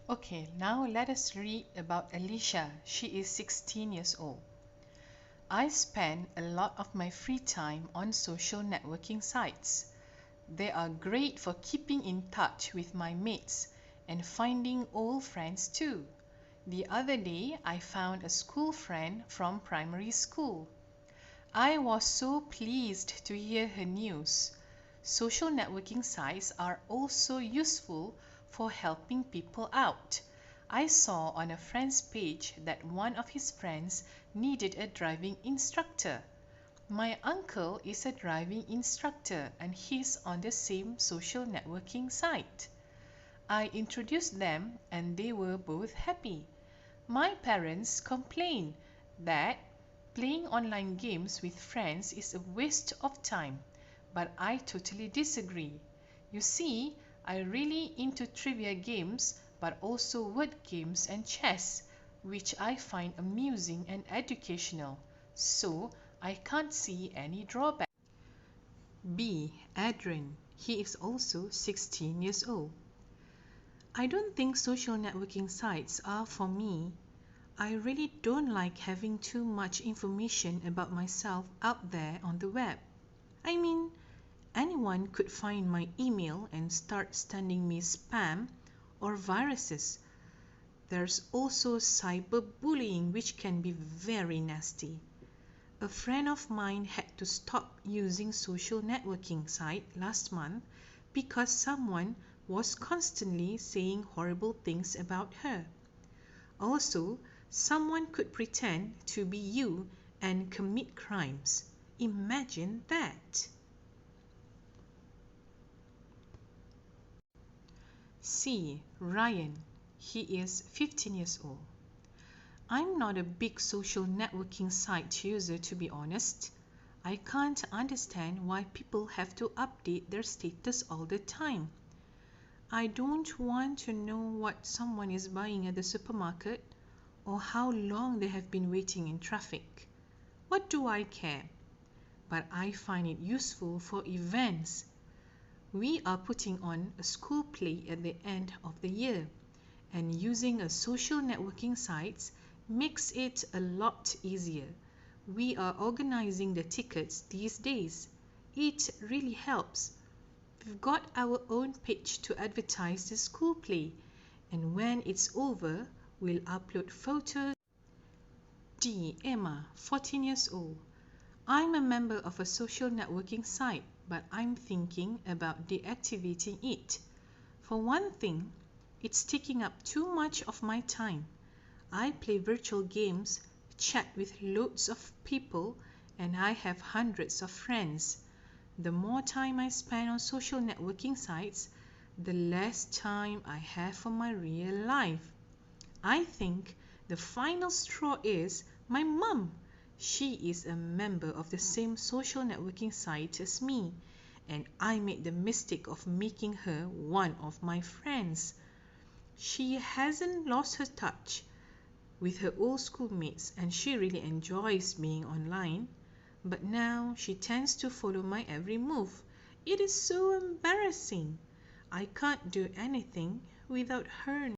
Okay, now let us read about Alicia. She is 16 years old. I spend a lot of my free time on social networking sites. They are great for keeping in touch with my mates and finding old friends too. The other day, I found a school friend from primary school. I was so pleased to hear her news. Social networking sites are also useful for helping people out. I saw on a friend's page that one of his friends needed a driving instructor. My uncle is a driving instructor and he's on the same social networking site. I introduced them and they were both happy. My parents complained that playing online games with friends is a waste of time, but I totally disagree. You see, I really into trivia games, but also word games and chess, which I find amusing and educational, so I can't see any drawback. B. Adrian. He is also 16 years old. I don't think social networking sites are for me. I really don't like having too much information about myself out there on the web. I mean, anyone could find my email and start sending me spam or viruses. There's also cyberbullying, which can be very nasty. A friend of mine had to stop using social networking site last month because someone was constantly saying horrible things about her. Also, someone could pretend to be you and commit crimes. Imagine that. C. Rayyan. He is 15 years old. I'm not a big social networking site user, to be honest. I can't understand why people have to update their status all the time. I don't want to know what someone is buying at the supermarket or how long they have been waiting in traffic. What do I care? But I find it useful for events. We are putting on a school play at the end of the year, and using a social networking site makes it a lot easier. We are organizing the tickets these days. It really helps. We've got our own page to advertise the school play, and when it's over, we'll upload photos. D. Emma, 14 years old. I'm a member of a social networking site, but I'm thinking about deactivating it. For one thing, it's taking up too much of my time. I play virtual games, chat with loads of people, and I have hundreds of friends. The more time I spend on social networking sites, the less time I have for my real life. I think the final straw is my mum. She is a member of the same social networking site as me, and I made the mistake of making her one of my friends. She hasn't lost her touch with her old schoolmates and she really enjoys being online. But now she tends to follow my every move. It is so embarrassing. I can't do anything without her